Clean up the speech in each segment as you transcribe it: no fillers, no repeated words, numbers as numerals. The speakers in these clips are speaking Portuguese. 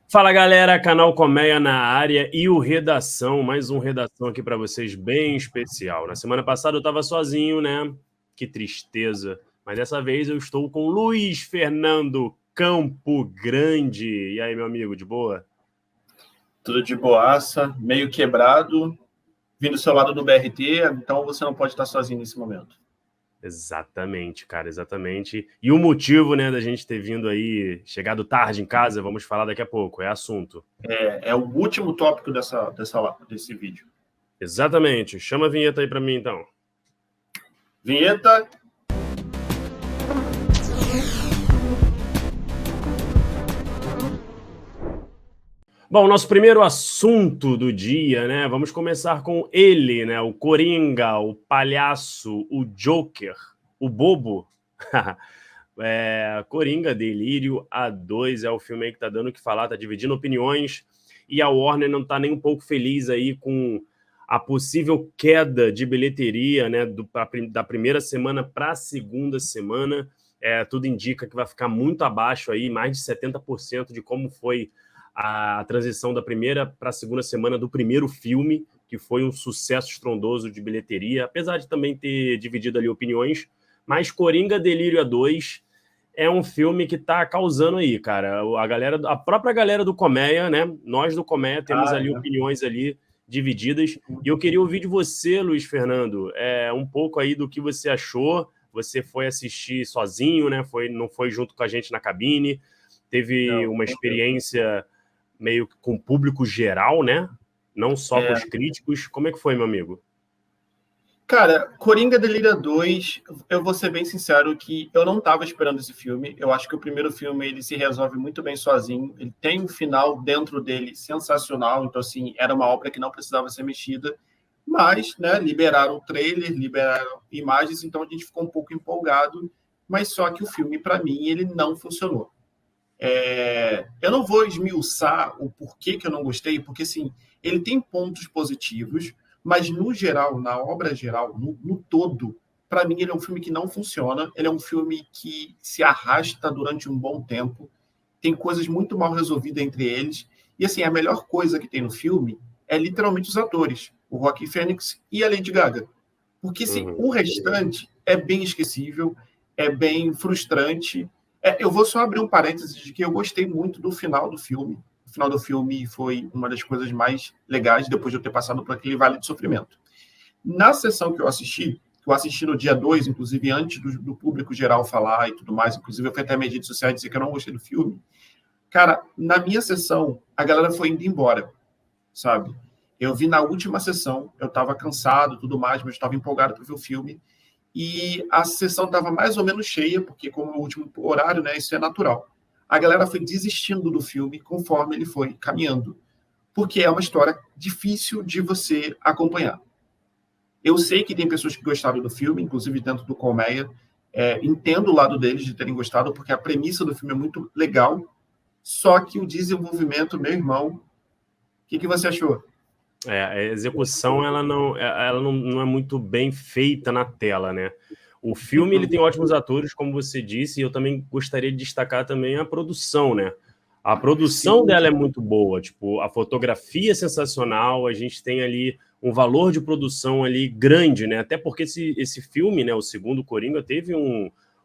Fala galera, canal Colmeia na área e o Redação, mais um Redação aqui para vocês bem especial. Na semana passada eu estava sozinho, né? Que tristeza. Mas dessa vez eu estou com Luiz Fernando Campo Grande. E aí, meu amigo, de boa? Tudo de boaça, meio quebrado, vindo do seu lado do BRT, então você não pode estar sozinho nesse momento. Exatamente, cara, exatamente. E o motivo, né, da gente ter vindo aí, chegado tarde em casa, vamos falar daqui a pouco, é assunto. É o último tópico desse vídeo. Exatamente. Chama a vinheta aí para mim, então. Vinheta. Bom, nosso primeiro assunto do dia, né? Vamos começar com ele, né? O Coringa, o palhaço, o Joker, o bobo. Coringa, Delírio A2 é o filme aí que tá dando o que falar, tá dividindo opiniões, e a Warner não tá nem um pouco feliz aí com a possível queda de bilheteria, né? Da primeira semana para a segunda semana. Tudo indica que vai ficar muito abaixo aí, mais de 70% de como foi a transição da primeira para a segunda semana do primeiro filme, que foi um sucesso estrondoso de bilheteria, apesar de também ter dividido ali opiniões. Mas Coringa Delírio A2 é um filme que está causando aí, cara. A própria galera do Colmeia, né? Nós do Colmeia temos ali opiniões ali divididas. E eu queria ouvir de você, Luiz Fernando, um pouco aí do que você achou. Você foi assistir sozinho, né? Não foi junto com a gente na cabine. Teve uma experiência meio que com o público geral, né? Não só com os críticos. Como é que foi, meu amigo? Cara, Coringa Delírio 2, eu vou ser bem sincero que eu não estava esperando esse filme. Eu acho que o primeiro filme ele se resolve muito bem sozinho. Ele tem um final dentro dele sensacional. Então, assim, era uma obra que não precisava ser mexida. Mas, né, liberaram o trailer, liberaram imagens, então a gente ficou um pouco empolgado. Mas só que o filme, para mim, ele não funcionou. Eu não vou esmiuçar o porquê que eu não gostei, porque assim, ele tem pontos positivos, mas no geral, na obra geral, no todo, para mim ele é um filme que não funciona, ele é um filme que se arrasta durante um bom tempo, tem coisas muito mal resolvidas entre eles, e assim, a melhor coisa que tem no filme é literalmente os atores, o Joaquin Phoenix e a Lady Gaga. Porque assim, o restante é bem esquecível, é bem frustrante. Eu vou só abrir um parênteses de que eu gostei muito do final do filme. O final do filme foi uma das coisas mais legais, depois de eu ter passado por aquele vale de sofrimento. Na sessão que eu assisti no dia 2, inclusive antes do público geral falar e tudo mais, inclusive eu fui até minhas redes sociais dizer que eu não gostei do filme. Cara, na minha sessão, a galera foi indo embora, sabe? Eu vi na última sessão, eu estava cansado e tudo mais, mas estava empolgado para ver o filme. E a sessão estava mais ou menos cheia, porque como é o último horário, né, isso é natural. A galera foi desistindo do filme conforme ele foi caminhando, porque é uma história difícil de você acompanhar. Eu sei que tem pessoas que gostaram do filme, inclusive dentro do Colmeia. Entendo o lado deles de terem gostado, porque a premissa do filme é muito legal, só que o desenvolvimento, meu irmão, o que você achou? A execução ela não é muito bem feita na tela, né? O filme ele tem ótimos atores, como você disse, e eu também gostaria de destacar também a produção, né? A produção dela é muito boa, tipo, a fotografia é sensacional, a gente tem ali um valor de produção ali grande, né? Até porque esse filme, né, o segundo Coringa, teve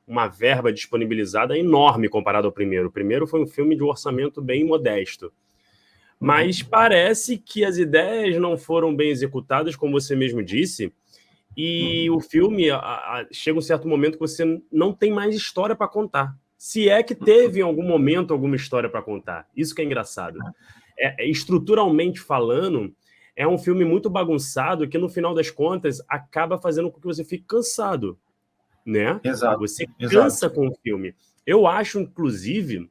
uma verba disponibilizada enorme comparado ao primeiro. O primeiro foi um filme de orçamento bem modesto. Mas parece que as ideias não foram bem executadas, como você mesmo disse, e o filme chega um certo momento que você não tem mais história para contar. Se é que teve em algum momento alguma história para contar. Isso que é engraçado. Estruturalmente falando, é um filme muito bagunçado que, no final das contas, acaba fazendo com que você fique cansado, né? Exato. Você cansa com o filme. Eu acho, inclusive,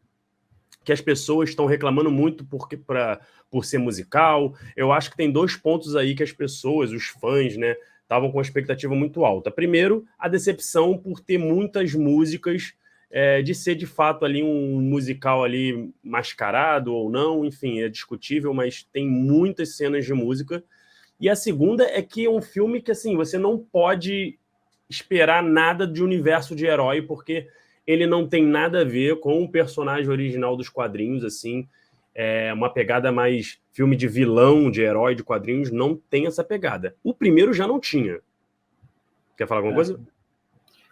que as pessoas estão reclamando muito por ser musical. Eu acho que tem dois pontos aí que as pessoas, os fãs, né, estavam com uma expectativa muito alta. Primeiro, a decepção por ter muitas músicas, de ser de fato ali um musical ali mascarado ou não, enfim, é discutível, mas tem muitas cenas de música. E a segunda é que é um filme que, assim, você não pode esperar nada de universo de herói, porque ele não tem nada a ver com o personagem original dos quadrinhos, assim. uma pegada mais filme de vilão, de herói, de quadrinhos, não tem essa pegada. O primeiro já não tinha. Quer falar alguma coisa?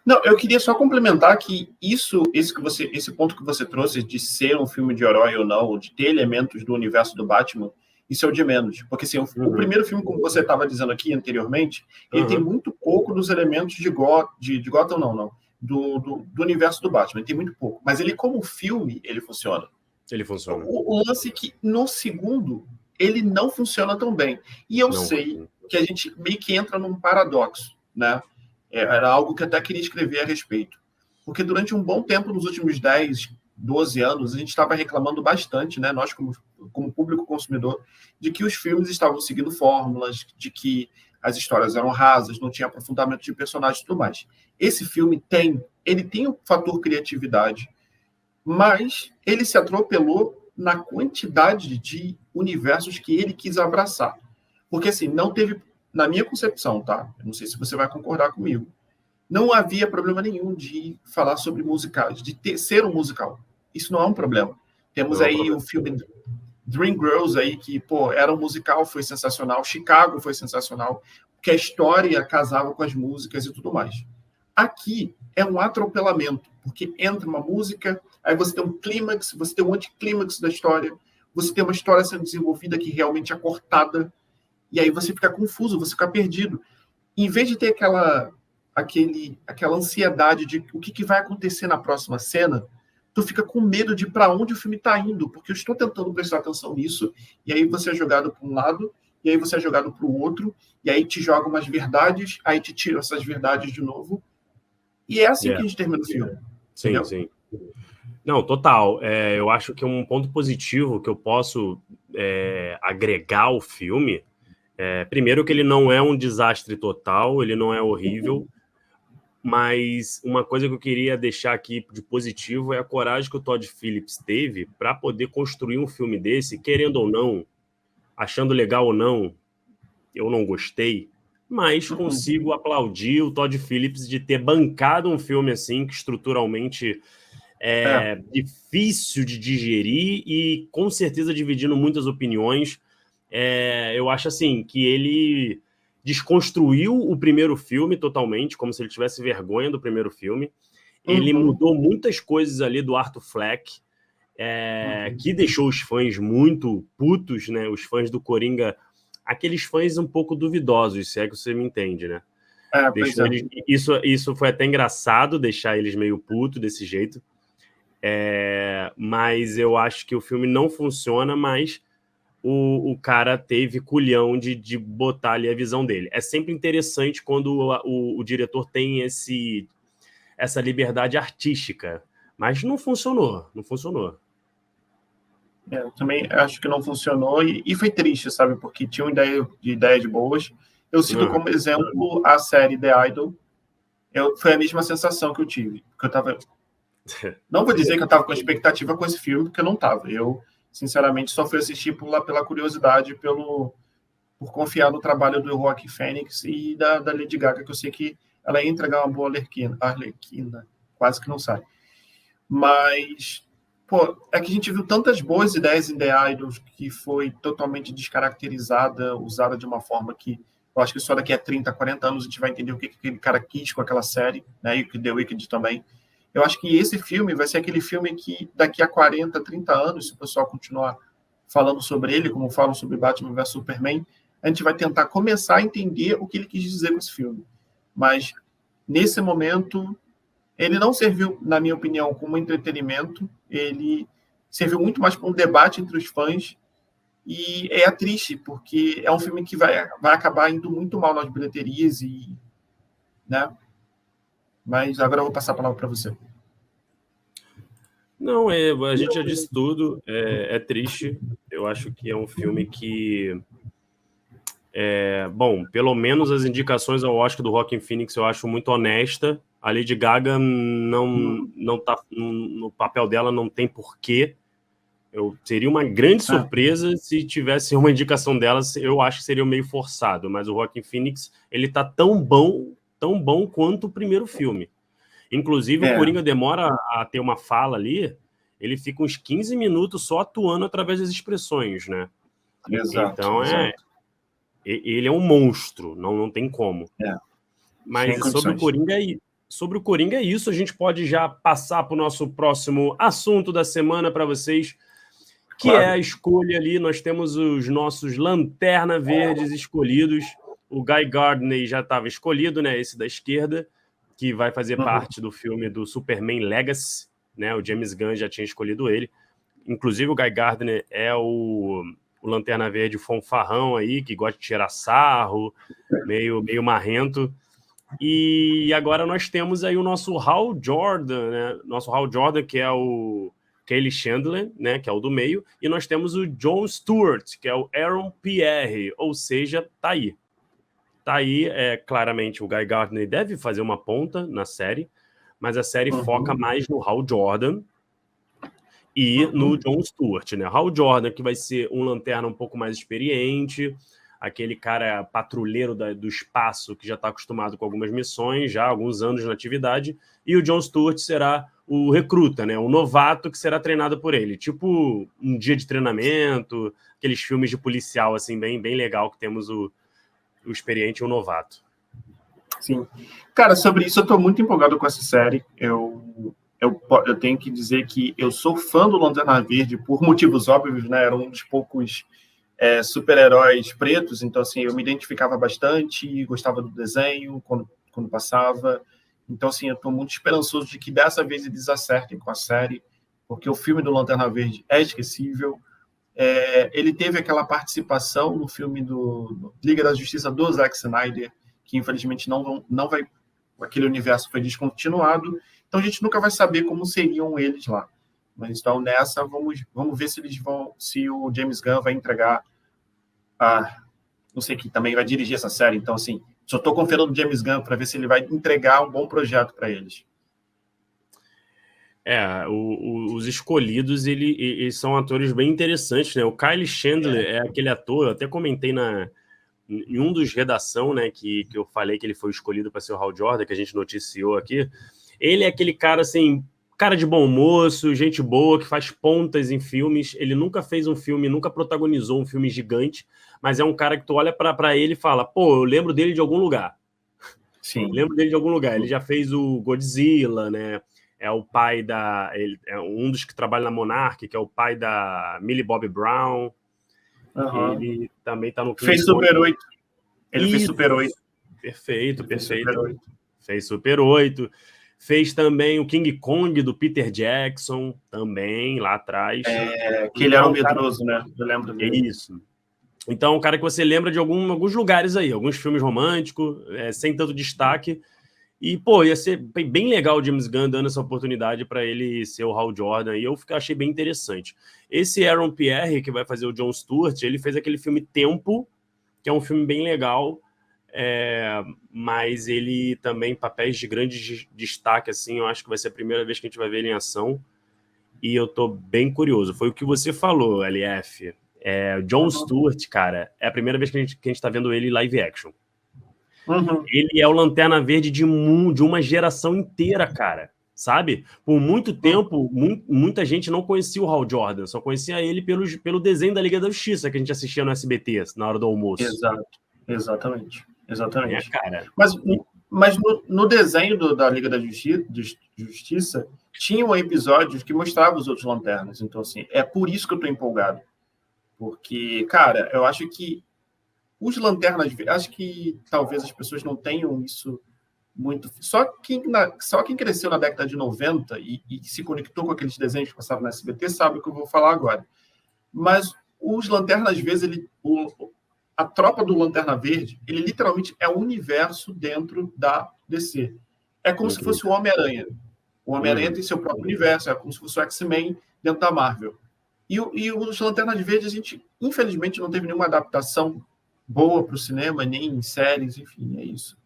Não, eu queria só complementar que esse ponto que você trouxe de ser um filme de herói ou não, ou de ter elementos do universo do Batman, isso é o de menos. Porque assim, o primeiro filme, como você estava dizendo aqui anteriormente, ele tem muito pouco dos elementos de Gotham, não. Do universo do Batman, ele tem muito pouco. Mas ele, como filme, ele funciona. Ele funciona. O lance é que, no segundo, ele não funciona tão bem. E eu sei que a gente meio que entra num paradoxo, né? Era algo que eu até queria escrever a respeito. Porque durante um bom tempo, nos últimos 10, 12 anos, a gente estava reclamando bastante, né? Nós, como público consumidor, de que os filmes estavam seguindo fórmulas, de que as histórias eram rasas, não tinha aprofundamento de personagens e tudo mais. Esse filme ele tem o fator criatividade, mas ele se atropelou na quantidade de universos que ele quis abraçar. Porque, assim, não teve, na minha concepção, tá? Eu não sei se você vai concordar comigo, não havia problema nenhum de falar sobre musicais, ser um musical. Isso não é um problema. Temos aí o filme Dreamgirls aí, que, era um musical, foi sensacional. Chicago foi sensacional, porque a história casava com as músicas e tudo mais. Aqui é um atropelamento, porque entra uma música, aí você tem um clímax, você tem um anticlímax da história, você tem uma história sendo desenvolvida que realmente é cortada, e aí você fica confuso, você fica perdido. Em vez de ter aquela ansiedade de o que vai acontecer na próxima cena, tu fica com medo de para onde o filme está indo, porque eu estou tentando prestar atenção nisso, e aí você é jogado para um lado, e aí você é jogado para o outro, e aí te joga umas verdades, aí te tira essas verdades de novo, e é assim que a gente termina o filme. Sim, entendeu? Sim. Não, total. Eu acho que um ponto positivo que eu posso agregar ao filme, primeiro que ele não é um desastre total, ele não é horrível, mas uma coisa que eu queria deixar aqui de positivo é a coragem que o Todd Phillips teve para poder construir um filme desse, querendo ou não, achando legal ou não, eu não gostei, mas consigo aplaudir o Todd Phillips de ter bancado um filme assim, que estruturalmente é difícil de digerir e com certeza dividindo muitas opiniões. Eu acho assim que ele desconstruiu o primeiro filme totalmente, como se ele tivesse vergonha do primeiro filme. Ele mudou muitas coisas ali do Arthur Fleck, que deixou os fãs muito putos, né? Os fãs do Coringa, aqueles fãs um pouco duvidosos, se é que você me entende, né? Isso foi até engraçado, deixar eles meio putos desse jeito. Mas eu acho que o filme não funciona, mas o cara teve culhão de botar ali a visão dele. É sempre interessante quando o diretor tem essa liberdade artística, mas não funcionou. Eu também acho que não funcionou e foi triste, sabe? Porque tinha uma ideias boas. Eu cito como exemplo a série The Idol. Foi a mesma sensação que eu tive. Porque eu tava... Não vou dizer que eu estava com expectativa com esse filme, porque eu não estava. Eu, sinceramente, só fui assistir pela curiosidade, por confiar no trabalho do Joaquin Phoenix e da Lady Gaga, que eu sei que ela ia entregar uma boa Arlequina. Quase que não sai. Mas... é que a gente viu tantas boas ideias em The Idols que foi totalmente descaracterizada, usada de uma forma que eu acho que só daqui a 30, 40 anos a gente vai entender o que aquele cara quis com aquela série, né? E o que The Wicked também. Eu acho que esse filme vai ser aquele filme que daqui a 40, 30 anos, se o pessoal continuar falando sobre ele, como falam sobre Batman vs Superman, a gente vai tentar começar a entender o que ele quis dizer com esse filme. Mas, nesse momento... ele não serviu, na minha opinião, como entretenimento, ele serviu muito mais para um debate entre os fãs, e é triste, porque é um filme que vai acabar indo muito mal nas bilheterias, né? Mas agora eu vou passar a palavra para você. Não, a gente já disse tudo, é triste, eu acho que é um filme que... bom, pelo menos as indicações ao Oscar do Joaquin Phoenix eu acho muito honesta. A Lady Gaga não tá no papel dela, não tem porquê. Seria uma grande surpresa se tivesse uma indicação dela. Eu acho que seria meio forçado, mas o Joaquin Phoenix, ele tá tão bom quanto o primeiro filme. Inclusive, o Coringa demora a ter uma fala ali, ele fica uns 15 minutos só atuando através das expressões, né? Exato, então, exato. Ele é um monstro, não tem como. Sem Mas condições. sobre o Coringa é isso, a gente pode já passar para o nosso próximo assunto da semana para vocês, que é a Claro. escolha ali. Nós temos os nossos Lanterna Verdes escolhidos. O Guy Gardner já estava escolhido, né? Esse da esquerda, que vai fazer parte do filme do Superman Legacy, né? O James Gunn já tinha escolhido ele. Inclusive, o Guy Gardner é o Lanterna Verde fanfarrão aí, que gosta de tirar sarro, meio marrento. E agora nós temos aí o nosso Hal Jordan, né? Nosso Hal Jordan, que é o Kelly Chandler, né, que é o do meio, e nós temos o Jon Stewart, que é o Aaron Pierre, ou seja, tá aí. Tá aí, claramente o Guy Gardner deve fazer uma ponta na série, mas a série foca mais no Hal Jordan e no Jon Stewart, né? Hal Jordan, que vai ser um lanterna um pouco mais experiente, aquele cara patrulheiro do espaço que já está acostumado com algumas missões, já há alguns anos na atividade, e o Jon Stewart será o recruta, né? O novato que será treinado por ele. Tipo um dia de treinamento, aqueles filmes de policial, assim, bem legal, que temos o experiente e o novato. Sim. Cara, sobre isso eu estou muito empolgado com essa série. Eu tenho que dizer que eu sou fã do Lanterna Verde por motivos óbvios, né? Era um dos poucos super-heróis pretos, então assim, eu me identificava bastante, gostava do desenho quando passava. Então, assim, eu estou muito esperançoso de que dessa vez eles acertem com a série, porque o filme do Lanterna Verde é esquecível. Ele teve aquela participação no filme do Liga da Justiça do Zack Snyder, que infelizmente não vai... Aquele universo foi descontinuado, então a gente nunca vai saber como seriam eles lá. Mas então, nessa, vamos ver se o James Gunn vai entregar não sei quem também vai dirigir essa série, então, assim, só estou confiando no James Gunn para ver se ele vai entregar um bom projeto para eles. Os escolhidos, eles são atores bem interessantes, né? O Kyle Chandler é aquele ator, eu até comentei em um dos redação, né, que eu falei que ele foi escolhido para ser o Hal Jordan, que a gente noticiou aqui. Ele é aquele cara, assim, cara de bom moço, gente boa, que faz pontas em filmes. Ele nunca fez um filme, nunca protagonizou um filme gigante, mas é um cara que tu olha para ele e fala, pô, eu lembro dele de algum lugar. Sim. Lembro dele de algum lugar. Ele já fez o Godzilla, né? É o pai ele é um dos que trabalha na Monarch, que é o pai da Millie Bobby Brown. Ele também tá no King Fez Super 8. Ele fez Super 8. Perfeito. Super 8. Fez Super 8. Fez também o King Kong do Peter Jackson, também, lá atrás. Que ele era um medroso, né? Eu lembro dele. Isso. Então, um cara que você lembra de alguns lugares aí, alguns filmes românticos, sem tanto destaque. E, pô, ia ser bem legal o James Gunn dando essa oportunidade para ele ser o Hal Jordan, e eu achei bem interessante. Esse Aaron Pierre, que vai fazer o Jon Stewart, ele fez aquele filme Tempo, que é um filme bem legal, mas ele também, papéis de grande destaque, assim, eu acho que vai ser a primeira vez que a gente vai ver ele em ação, e eu tô bem curioso. Foi o que você falou, LF. Jon Stewart, cara, é a primeira vez que a gente tá vendo ele live action. Ele é o Lanterna Verde de uma geração inteira, cara, sabe? Por muito tempo, muita gente não conhecia o Hal Jordan, só conhecia ele pelo desenho da Liga da Justiça que a gente assistia no SBT na hora do almoço. Exatamente. Cara. Mas no desenho da Liga da Justiça tinham episódios que mostravam os outros lanternas. Então, assim, é por isso que eu tô empolgado. Porque, cara, eu acho que os lanternas, acho que talvez as pessoas não tenham isso muito. Só quem cresceu na década de 90 e se conectou com aqueles desenhos que passavam na SBT sabe o que eu vou falar agora. Mas os lanternas, às vezes, a tropa do Lanterna Verde, ele literalmente é um universo dentro da DC. É como se fosse o Homem-Aranha. O Homem-Aranha tem seu próprio universo, é como se fosse o X-Men dentro da Marvel. E os Lanternas Verdes, a gente, infelizmente, não teve nenhuma adaptação boa para o cinema, nem em séries, enfim, é isso.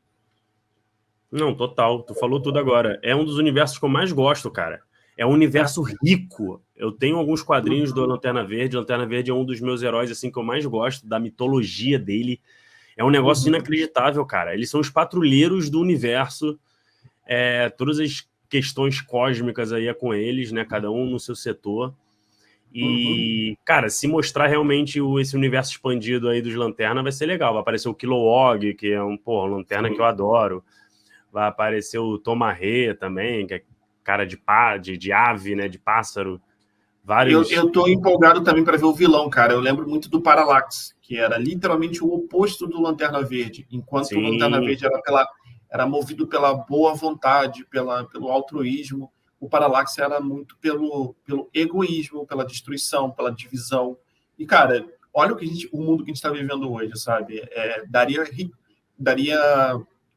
Não, total. Tu falou tudo agora. É um dos universos que eu mais gosto, cara. É um universo rico. Eu tenho alguns quadrinhos do Lanterna Verde. Lanterna Verde é um dos meus heróis assim que eu mais gosto, da mitologia dele. É um negócio inacreditável, cara. Eles são os patrulheiros do universo. Todas as questões cósmicas aí é com eles, né? Cada um no seu setor. E, cara, se mostrar realmente esse universo expandido aí dos Lanterna vai ser legal. Vai aparecer o Kilowog, que é um Lanterna que eu adoro. Vai aparecer o Tomarre também, que é cara de ave, né? De pássaro. Vários... Eu tô empolgado também para ver o vilão, cara. Eu lembro muito do Parallax, que era literalmente o oposto do Lanterna Verde. Enquanto o Lanterna Verde era movido pela boa vontade, pelo altruísmo, o Parallax era muito pelo egoísmo, pela destruição, pela divisão. E, cara, olha o mundo que a gente está vivendo hoje, sabe? Daria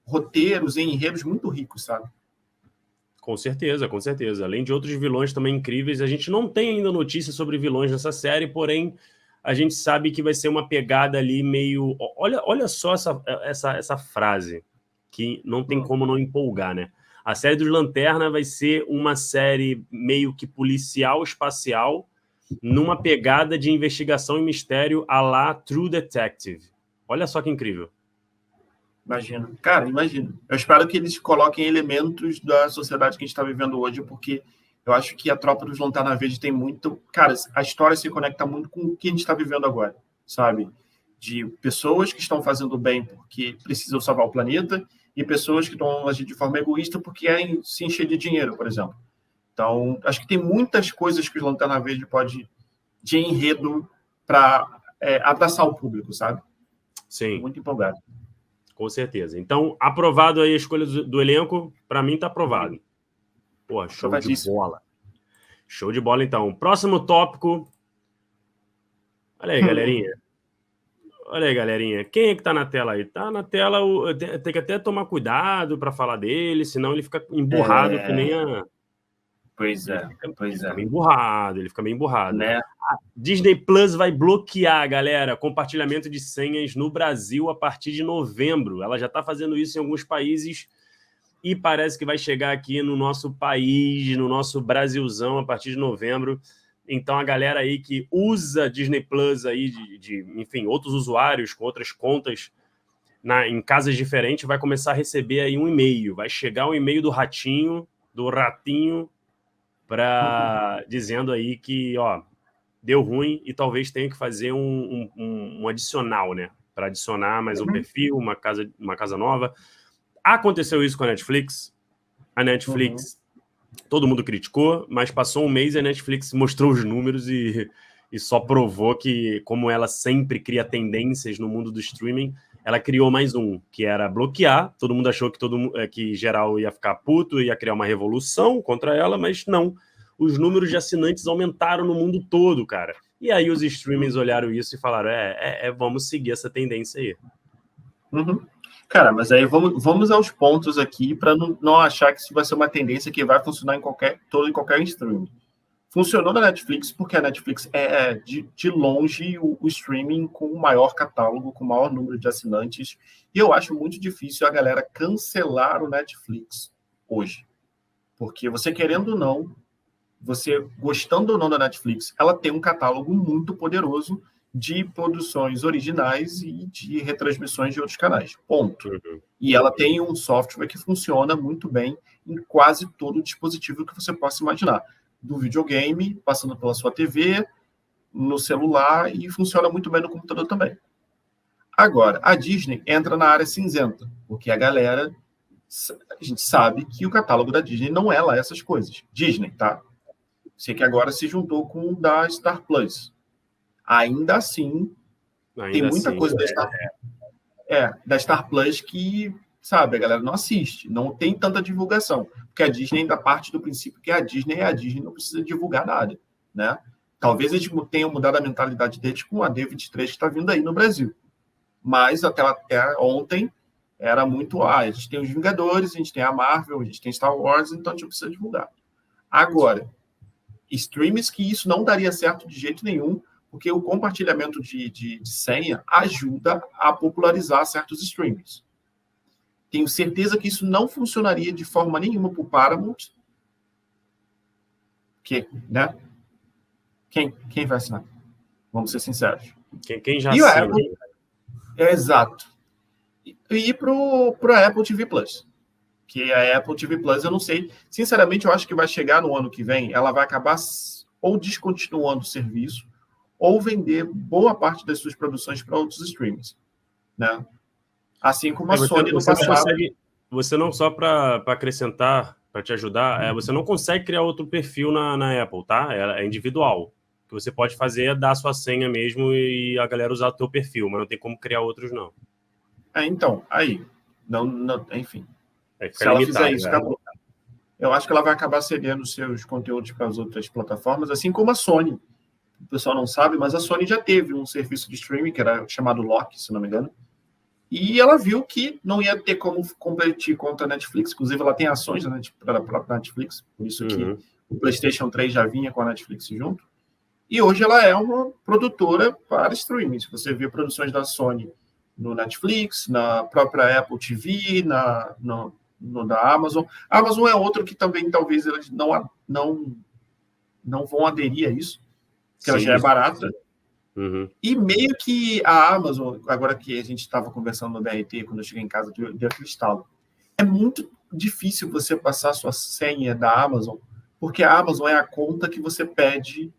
roteiros e enredos muito ricos, sabe? Com certeza, com certeza. Além de outros vilões também incríveis, a gente não tem ainda notícias sobre vilões nessa série, porém a gente sabe que vai ser uma pegada ali meio... Olha só essa frase, que não tem como não empolgar, né? A série dos Lanterna vai ser uma série meio que policial espacial, numa pegada de investigação e mistério à la True Detective. Olha só que incrível. Imagino. Cara, imagino. Eu espero que eles coloquem elementos da sociedade que a gente está vivendo hoje, porque eu acho que a Tropa dos Lanterna Verde tem muito... Cara, a história se conecta muito com o que a gente está vivendo agora, sabe? De pessoas que estão fazendo bem porque precisam salvar o planeta e pessoas que estão agindo de forma egoísta porque querem se encher de dinheiro, por exemplo. Então, acho que tem muitas coisas que os Lanterna Verde pode de enredo para abraçar o público, sabe? Sim. Muito empolgado. Com certeza. Então, aprovado aí a escolha do elenco, para mim tá aprovado. Pô, show de bola. Show de bola, então. Próximo tópico. Olha aí, galerinha. Olha aí, galerinha. Quem é que tá na tela aí? Tá na tela, tem que até tomar cuidado para falar dele, senão ele fica emburrado que nem a... Pois é, ele fica meio emburrado, ele fica meio emburrado. Né? A Disney Plus vai bloquear, galera, compartilhamento de senhas no Brasil a partir de novembro. Ela já está fazendo isso em alguns países e parece que vai chegar aqui no nosso país, no nosso Brasilzão, a partir de novembro. Então, a galera aí que usa Disney Plus aí, enfim, outros usuários com outras contas em casas diferentes, vai começar a receber aí um e-mail. Vai chegar um e-mail do Ratinho, dizendo aí que, ó, deu ruim e talvez tenha que fazer um adicional, né? Para adicionar mais um perfil, uma casa nova. Aconteceu isso com a Netflix. A Netflix, todo mundo criticou, mas passou um mês e a Netflix mostrou os números e só provou que, como ela sempre cria tendências no mundo do streaming, ela criou mais um, que era bloquear. Todo mundo achou que geral ia ficar puto, ia criar uma revolução contra ela, mas não. Os números de assinantes aumentaram no mundo todo, cara. E aí os streamings olharam isso e falaram, vamos seguir essa tendência aí. Cara, mas aí vamos aos pontos aqui para não achar que isso vai ser uma tendência que vai funcionar em qualquer streaming. Funcionou na Netflix porque a Netflix é de longe o streaming com o maior catálogo, com o maior número de assinantes. E eu acho muito difícil a galera cancelar o Netflix hoje. Porque você querendo ou não, você gostando ou não da Netflix, ela tem um catálogo muito poderoso de produções originais e de retransmissões de outros canais. Ponto. E ela tem um software que funciona muito bem em quase todo dispositivo que você possa imaginar. Do videogame, passando pela sua TV, no celular e funciona muito bem no computador também. Agora, a Disney entra na área cinzenta, porque a gente sabe que o catálogo da Disney não é lá essas coisas. Disney, tá? Sei que agora se juntou com o da Star Plus. Ainda assim, tem muita coisa da Star Plus que, sabe, a galera não assiste, não tem tanta divulgação, porque a Disney ainda parte do princípio que a Disney não precisa divulgar nada, né? Talvez eles tenham mudado a mentalidade deles com a D23 que está vindo aí no Brasil, mas até ontem era muito, a gente tem os Vingadores, a gente tem a Marvel, a gente tem Star Wars, então a gente não precisa divulgar. Agora, streams que isso não daria certo de jeito nenhum, porque o compartilhamento de senha ajuda a popularizar certos streams. Tenho certeza que isso não funcionaria de forma nenhuma para o Paramount. Né? Quem vai assinar? Vamos ser sinceros. Quem já assina. Exato. E para a Apple TV Plus. Que a Apple TV Plus, eu não sei. Sinceramente, eu acho que vai chegar no ano que vem, ela vai acabar ou descontinuando o serviço, ou vender boa parte das suas produções para outros streams, né? Assim como a Sony no passado. Você não só para acrescentar, para te ajudar, você não consegue criar outro perfil na Apple, tá? É individual. O que você pode fazer é dar a sua senha mesmo e a galera usar o teu perfil, mas não tem como criar outros, não. Então, aí. Não, enfim. Se ela fizer isso, acabou. Eu acho que ela vai acabar cedendo seus conteúdos para as outras plataformas, assim como a Sony. O pessoal não sabe, mas a Sony já teve um serviço de streaming, que era chamado Loki, se não me engano. E ela viu que não ia ter como competir contra a Netflix. Inclusive, ela tem ações para a Netflix, por isso que o PlayStation 3 já vinha com a Netflix junto. E hoje ela é uma produtora para streaming. Se você vê produções da Sony no Netflix, na própria Apple TV, no da Amazon. A Amazon é outro que também talvez eles não vão aderir a isso, porque ela já é barata. E meio que a Amazon, agora que a gente estava conversando no BRT, quando eu cheguei em casa, deu aquele estalo. É muito difícil você passar a sua senha da Amazon, porque a Amazon é a conta que você pede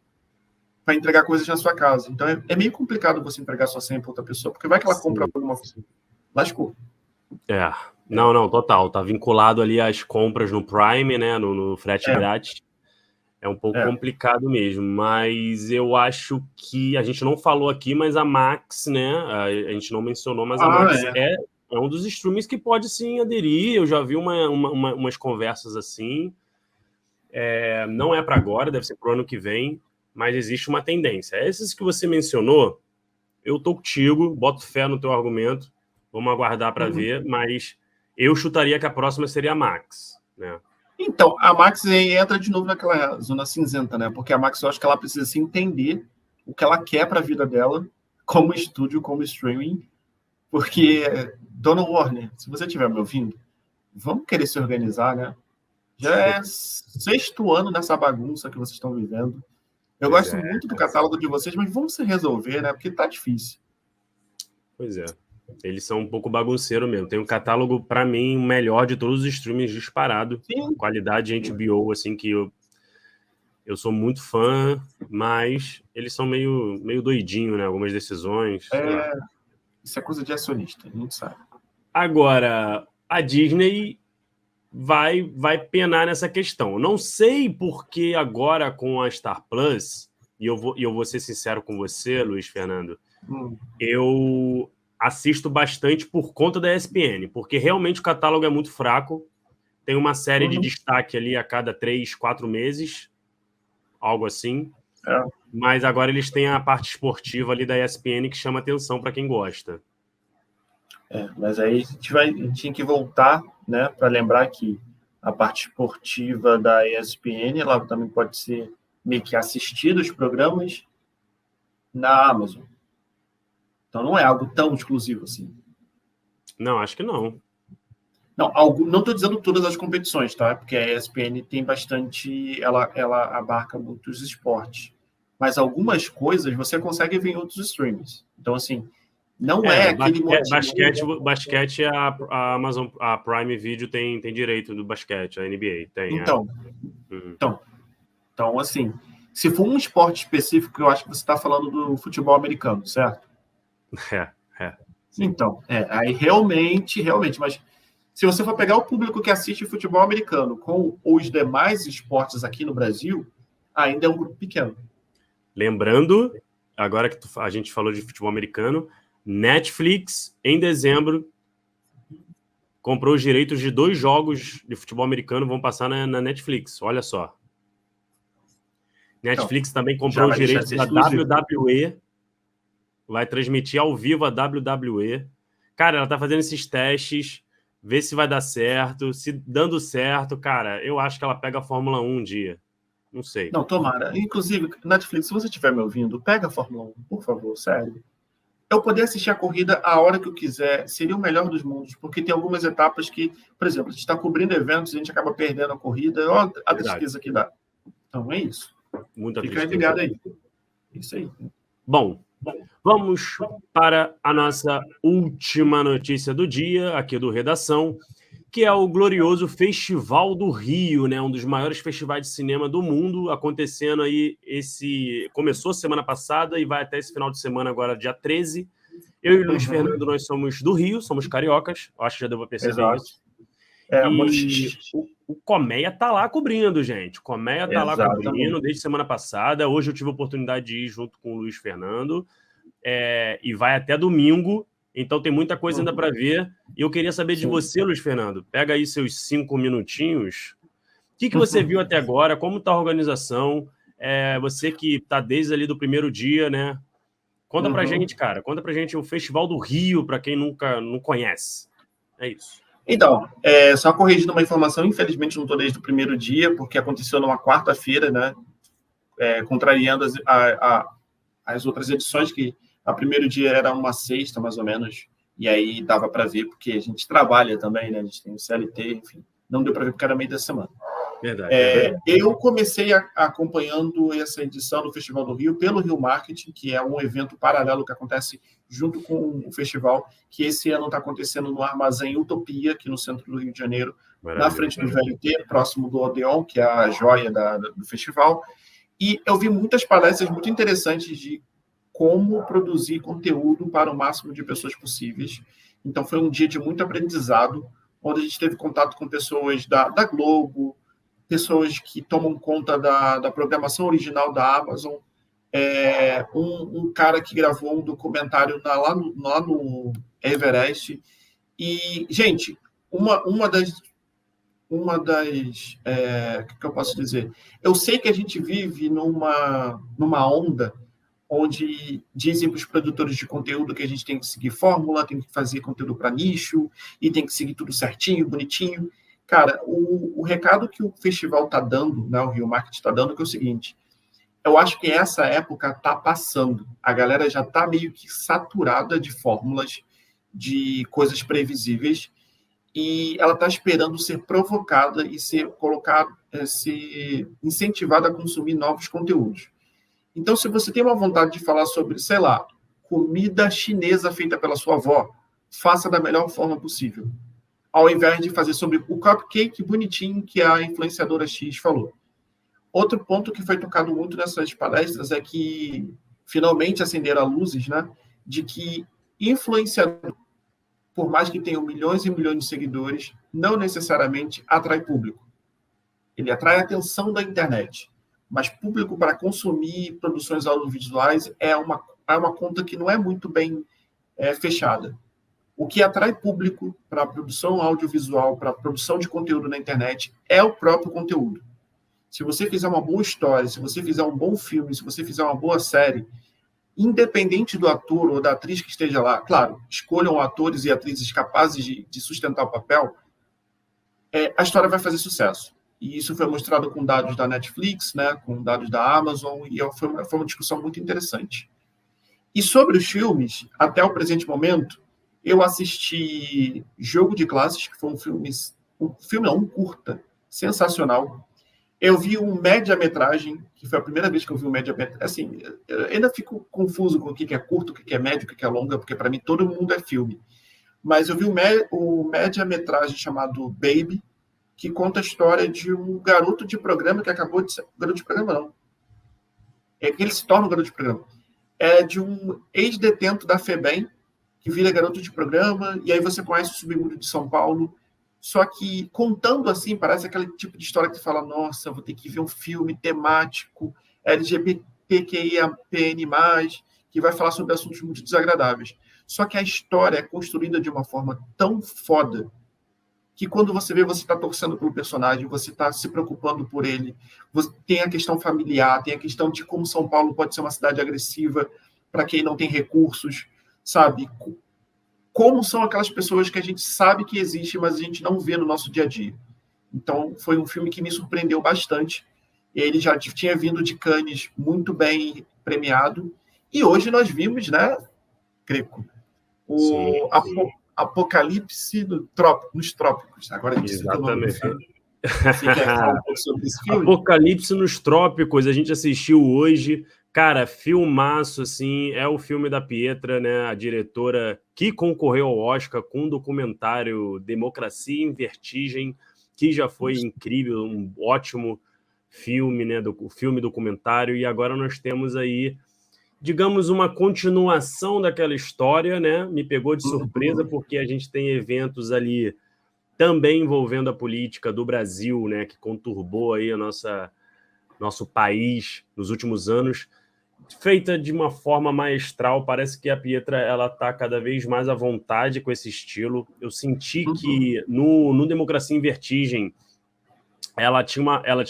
para entregar coisas na sua casa. Então, é meio complicado você entregar sua senha para outra pessoa, porque vai que ela compra alguma coisa. Lascou. Não, total. Tá vinculado ali às compras no Prime, né? No frete grátis. É um pouco complicado mesmo, mas eu acho que a gente não falou aqui, mas a Max, né? A gente não mencionou, mas a Max é um dos streams que pode sim aderir. Eu já vi umas conversas assim. Não é para agora, deve ser para o ano que vem, mas existe uma tendência. Esses que você mencionou, eu tô contigo, boto fé no teu argumento, vamos aguardar para ver, mas eu chutaria que a próxima seria a Max, né? Então, a Max entra de novo naquela zona cinzenta, né? Porque a Max, eu acho que ela precisa se entender o que ela quer para a vida dela, como estúdio, como streaming, porque, Dona Warner, se você estiver me ouvindo, vamos querer se organizar, né? Já é 6º ano dessa bagunça que vocês estão vivendo. Eu gosto muito do catálogo de vocês, mas vamos se resolver, né? Porque tá difícil. Pois é. Eles são um pouco bagunceiros mesmo. Tem um catálogo, para mim, o melhor de todos os streamings disparado. Sim. Qualidade HBO, assim, que eu sou muito fã, mas eles são meio doidinhos, né? Algumas decisões. Isso é coisa de acionista, a gente sabe. Agora, a Disney vai penar nessa questão. Não sei porque agora com a Star Plus, e eu vou ser sincero com você, Luiz Fernando, eu assisto bastante por conta da ESPN, porque realmente o catálogo é muito fraco. Tem uma série de destaque ali a cada 3, 4 meses, algo assim. Mas agora eles têm a parte esportiva ali da ESPN que chama atenção para quem gosta. Mas aí a gente tinha que voltar, né, para lembrar que a parte esportiva da ESPN, ela também pode ser meio que assistida os programas na Amazon. Então não é algo tão exclusivo assim. Não, acho que não. Não estou dizendo todas as competições, tá? Porque a ESPN tem bastante, ela abarca muitos esportes. Mas algumas coisas você consegue ver em outros streams. Então, assim, não é aquele motivo... Basquete, a Amazon, a Prime Video tem direito do basquete, a NBA tem. Então, assim, se for um esporte específico, eu acho que você está falando do futebol americano, certo? Sim. Então, aí realmente, mas se você for pegar o público que assiste futebol americano com os demais esportes aqui no Brasil, ainda é um grupo pequeno. Lembrando, agora que a gente falou de futebol americano, Netflix, em dezembro, comprou os direitos de 2 jogos de futebol americano, vão passar na Netflix, olha só. Netflix também comprou os direitos da WWE, vai transmitir ao vivo a WWE. Cara, ela tá fazendo esses testes, vê se vai dar certo. Se dando certo, cara, eu acho que ela pega a Fórmula 1 um dia. Não sei. Não, tomara. Inclusive, Netflix, se você estiver me ouvindo, pega a Fórmula 1, por favor, sério. Eu poder assistir a corrida a hora que eu quiser seria o melhor dos mundos, porque tem algumas etapas que, por exemplo, a gente está cobrindo eventos e a gente acaba perdendo a corrida. Olha a tristeza que dá. Então, é isso. Muita Fica tristeza. ligado aí. Isso aí. Bom, vamos para a nossa última notícia do dia, aqui do Redação, que é o glorioso Festival do Rio, né? Um dos maiores festivais de cinema do mundo, acontecendo aí começou semana passada e vai até esse final de semana agora, dia 13. Eu e o Luiz Fernando, nós somos do Rio, somos cariocas, acho que já deu para perceber isso. E o Colmeia tá lá cobrindo, gente. O Colmeia tá lá cobrindo desde semana passada. Hoje eu tive a oportunidade de ir junto com o Luiz Fernando. E vai até domingo. Então tem muita coisa ainda para ver. E eu queria saber de você, Luiz Fernando. Pega aí seus 5 minutinhos. O que você viu até agora? Como está a organização? Você que está desde ali do primeiro dia, né? Conta pra gente, cara. Conta pra gente o Festival do Rio, para quem não conhece. É isso. Então, só corrigindo uma informação, infelizmente não estou desde o primeiro dia, porque aconteceu numa quarta-feira, né? Contrariando as outras edições, que a primeiro dia era uma sexta, mais ou menos, e aí dava para ver, porque a gente trabalha também, né? A gente tem o CLT, enfim, não deu para ver porque era meio da semana. Verdade. Eu comecei acompanhando essa edição do Festival do Rio pelo Rio Marketing, que é um evento paralelo que acontece junto com o festival, que esse ano está acontecendo no Armazém Utopia, aqui no centro do Rio de Janeiro, na frente do VLT, próximo do Odeon, que é a joia do festival. E eu vi muitas palestras muito interessantes de como produzir conteúdo para o máximo de pessoas possíveis. Então, foi um dia de muito aprendizado, onde a gente teve contato com pessoas da Globo, pessoas que tomam conta da programação original da Amazon, um cara que gravou um documentário lá no Everest. E, gente, uma das que eu posso dizer? Eu sei que a gente vive numa onda onde dizem para os produtores de conteúdo que a gente tem que seguir fórmula, tem que fazer conteúdo para nicho, e tem que seguir tudo certinho, bonitinho. Cara, o recado que o festival está dando, né, o Rio Marketing está dando, que é o seguinte: eu acho que essa época está passando. A galera já está meio que saturada de fórmulas, de coisas previsíveis, e ela está esperando ser provocada e ser incentivada a consumir novos conteúdos. Então, se você tem uma vontade de falar sobre, sei lá, comida chinesa feita pela sua avó, faça da melhor forma possível, ao invés de fazer sobre o cupcake bonitinho que a influenciadora X falou. Outro ponto que foi tocado muito nessas palestras é que finalmente acenderam luzes, né, de que influenciador, por mais que tenham milhões e milhões de seguidores, não necessariamente atrai público. Ele atrai a atenção da internet, mas público para consumir produções audiovisuais é uma conta que não é muito bem fechada. O que atrai público para a produção audiovisual, para a produção de conteúdo na internet, é o próprio conteúdo. Se você fizer uma boa história, se você fizer um bom filme, se você fizer uma boa série, independente do ator ou da atriz que esteja lá, claro, escolham atores e atrizes capazes de sustentar o papel, a história vai fazer sucesso. E isso foi mostrado com dados da Netflix, né, com dados da Amazon, e foi uma discussão muito interessante. E sobre os filmes, até o presente momento, eu assisti Jogo de Classes, que foi um curta, sensacional. Eu vi um média-metragem, que foi a primeira vez que eu vi um média-metragem. Assim, eu ainda fico confuso com o que é curto, o que é médio, o que é longa, porque para mim todo mundo é filme. Mas eu vi o média-metragem chamado Baby, que conta a história de um garoto de programa que acabou de ser... Garoto de programa, não. É que ele se torna um garoto de programa. É de um ex-detento da FEBEM, que vira garoto de programa, e aí você conhece o submundo de São Paulo. Só que, contando assim, parece aquele tipo de história que você fala: nossa, vou ter que ver um filme temático, LGBTQIAPN+, que vai falar sobre assuntos muito desagradáveis. Só que a história é construída de uma forma tão foda que quando você vê, você está torcendo pelo personagem, você está se preocupando por ele. Tem a questão familiar, tem a questão de como São Paulo pode ser uma cidade agressiva para quem não tem recursos, sabe? Como são aquelas pessoas que a gente sabe que existem, mas a gente não vê no nosso dia a dia. Então, foi um filme que me surpreendeu bastante. Ele já tinha vindo de Cannes muito bem premiado. E hoje nós vimos, né, Greco, o Apocalipse nos Trópicos. Agora a gente citou o nome do filme. Você quer falar um pouco sobre esse filme? Apocalipse nos Trópicos, a gente assistiu hoje. Cara, filmaço, assim, é o filme da Pietra, né? A diretora que concorreu ao Oscar com o documentário Democracia em Vertigem, que já foi incrível, um ótimo filme, né? O filme documentário, e agora nós temos aí, digamos, uma continuação daquela história, né? Me pegou de surpresa, porque a gente tem eventos ali também envolvendo a política do Brasil, né? Que conturbou aí nosso país nos últimos anos, feita de uma forma maestral. Parece que a Pietra ela tá cada vez mais à vontade com esse estilo. Eu senti que no Democracia em Vertigem ela tinha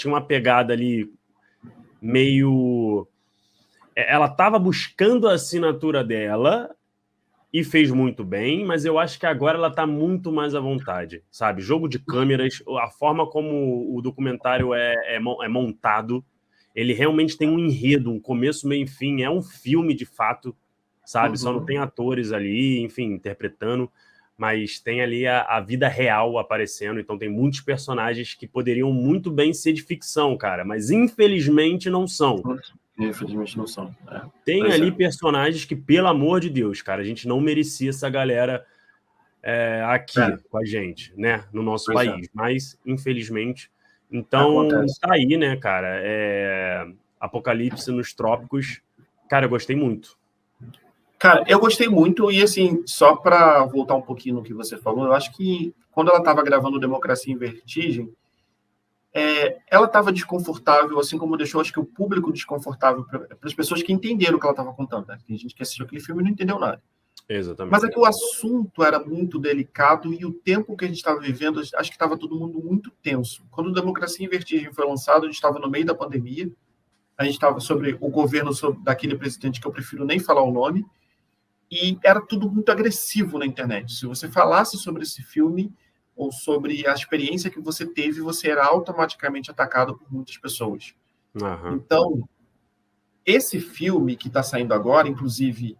uma pegada ali meio... Ela estava buscando a assinatura dela e fez muito bem, mas eu acho que agora ela está muito mais à vontade, sabe? Jogo de câmeras, a forma como o documentário é montado, ele realmente tem um enredo, um começo, meio e fim, é um filme de fato, sabe? Só não tem atores ali, enfim, interpretando, mas tem ali a vida real aparecendo, então tem muitos personagens que poderiam muito bem ser de ficção, cara, mas infelizmente não são. Infelizmente não são. Tem ali personagens que, pelo amor de Deus, cara, a gente não merecia essa galera aqui com a gente, né? No nosso país. Mas, infelizmente... Então, tá aí, né, cara? Apocalipse nos Trópicos. Cara, eu gostei muito. Cara, eu gostei muito. E, assim, só para voltar um pouquinho no que você falou, eu acho que quando ela estava gravando Democracia em Vertigem, ela estava desconfortável, assim como deixou, acho que, o público desconfortável para as pessoas que entenderam o que ela estava contando. Né? Tem gente que assistiu aquele filme e não entendeu nada. Exatamente. Mas é que o assunto era muito delicado e o tempo que a gente estava vivendo, acho que estava todo mundo muito tenso. Quando Democracia em Vertigem foi lançado, a gente estava no meio da pandemia, a gente estava sobre o governo daquele presidente que eu prefiro nem falar o nome, e era tudo muito agressivo na internet. Se você falasse sobre esse filme ou sobre a experiência que você teve, você era automaticamente atacado por muitas pessoas. Então, esse filme que está saindo agora, inclusive,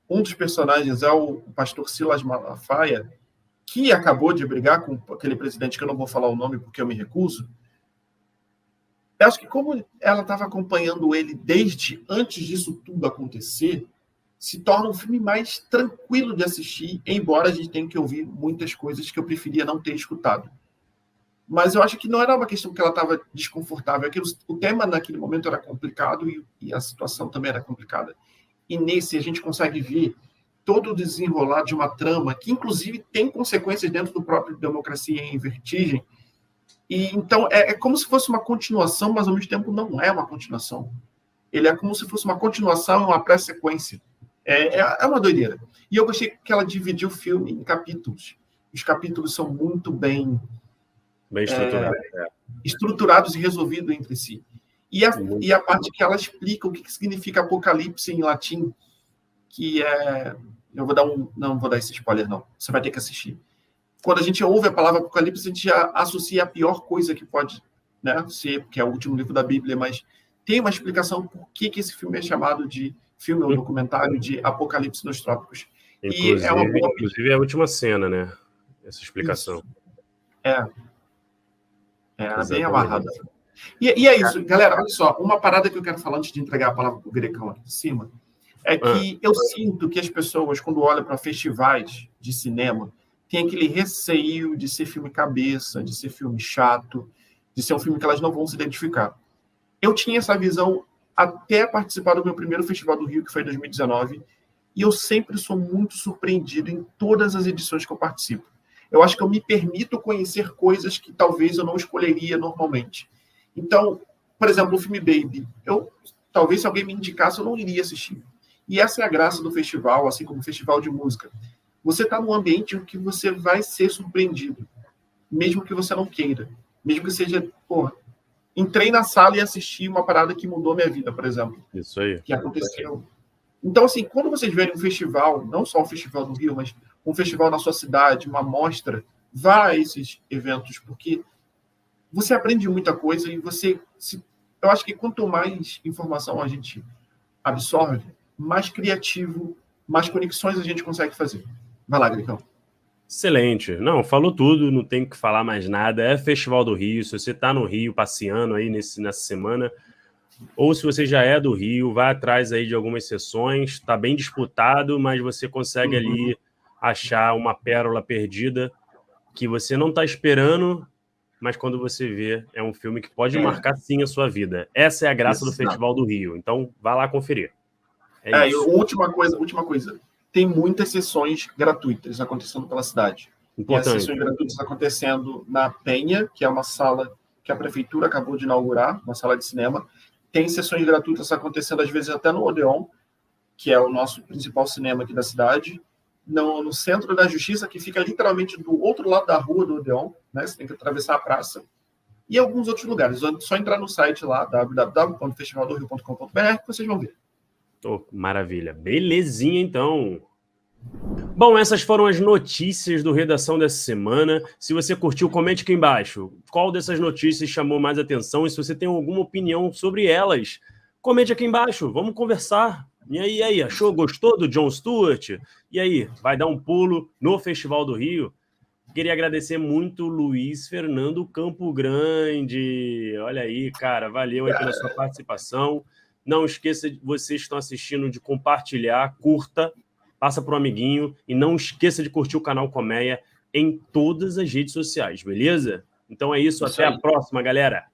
um dos personagens é o pastor Silas Malafaia, que acabou de brigar com aquele presidente, que eu não vou falar o nome porque eu me recuso. Eu acho que, como ela estava acompanhando ele desde antes disso tudo acontecer, se torna um filme mais tranquilo de assistir, embora a gente tenha que ouvir muitas coisas que eu preferia não ter escutado. Mas eu acho que não era uma questão que ela estava desconfortável, é que o tema naquele momento era complicado e a situação também era complicada. E nesse a gente consegue ver todo o desenrolar de uma trama que, inclusive, tem consequências dentro do próprio Democracia em Vertigem. E então é como se fosse uma continuação, mas ao mesmo tempo não é uma continuação. Ele é como se fosse uma continuação, uma pré-sequência. É uma doideira. E eu gostei que ela dividiu o filme em capítulos. Os capítulos são muito bem estruturados e resolvidos entre si. E a parte que ela explica o que significa apocalipse em latim, que é... Não vou dar esse spoiler, não. Você vai ter que assistir. Quando a gente ouve a palavra apocalipse, a gente já associa a pior coisa que pode, né, ser, porque é o último livro da Bíblia, mas tem uma explicação por que esse filme é chamado de filme ou documentário de Apocalipse nos Trópicos. Inclusive, e é uma boa... inclusive é a última cena, né? Essa explicação. Isso. Bem amarrada. E é isso, galera, olha só, uma parada que eu quero falar antes de entregar a palavra para o Grecão aqui de cima, é que eu sinto que as pessoas, quando olham para festivais de cinema, tem aquele receio de ser filme cabeça, de ser filme chato, de ser um filme que elas não vão se identificar. Eu tinha essa visão até participar do meu primeiro Festival do Rio, que foi em 2019, e eu sempre sou muito surpreendido em todas as edições que eu participo. Eu acho que eu me permito conhecer coisas que talvez eu não escolheria normalmente. Então, por exemplo, o filme Baby, talvez se alguém me indicasse, eu não iria assistir. E essa é a graça do festival, assim como o festival de música. Você está num ambiente em que você vai ser surpreendido, mesmo que você não queira. Mesmo que seja, entrei na sala e assisti uma parada que mudou minha vida, por exemplo. Isso aí. Que aconteceu. Então, assim, quando vocês verem um festival, não só o Festival do Rio, mas um festival na sua cidade, uma mostra, vá a esses eventos, porque você aprende muita coisa e eu acho que quanto mais informação a gente absorve, mais criativo, mais conexões a gente consegue fazer. Vai lá, Grecão. Excelente. Não, falou tudo, não tem que falar mais nada. É Festival do Rio. Se você está no Rio passeando aí nessa semana, Ou se você já é do Rio, vai atrás aí de algumas sessões, está bem disputado, mas você consegue ali achar uma pérola perdida que você não está esperando, mas quando você vê, é um filme que pode marcar sim a sua vida. Essa é a graça do Festival do Rio, então vá lá conferir. E última coisa. Tem muitas sessões gratuitas acontecendo pela cidade. Tem as sessões gratuitas acontecendo na Penha, que é uma sala que a prefeitura acabou de inaugurar, uma sala de cinema. Tem sessões gratuitas acontecendo, às vezes, até no Odeon, que é o nosso principal cinema aqui da cidade, no Centro da Justiça, que fica literalmente do outro lado da rua do Odeon, né? Você tem que atravessar a praça. E alguns outros lugares. É só entrar no site lá, www.festivaldorio.com.br, que vocês vão ver. Oh, maravilha. Belezinha, então. Bom, essas foram as notícias do Redação dessa semana. Se você curtiu, comente aqui embaixo. Qual dessas notícias chamou mais atenção? E se você tem alguma opinião sobre elas, comente aqui embaixo. Vamos conversar. E aí, achou? Gostou do Jon Stewart? E aí, vai dar um pulo no Festival do Rio? Queria agradecer muito o Luiz Fernando Campo Grande. Olha aí, cara, valeu aí pela sua participação. Não esqueça, vocês que estão assistindo, de compartilhar, curta, passa para um amiguinho e não esqueça de curtir o canal Colmeia em todas as redes sociais, beleza? Então é isso, até a próxima, galera!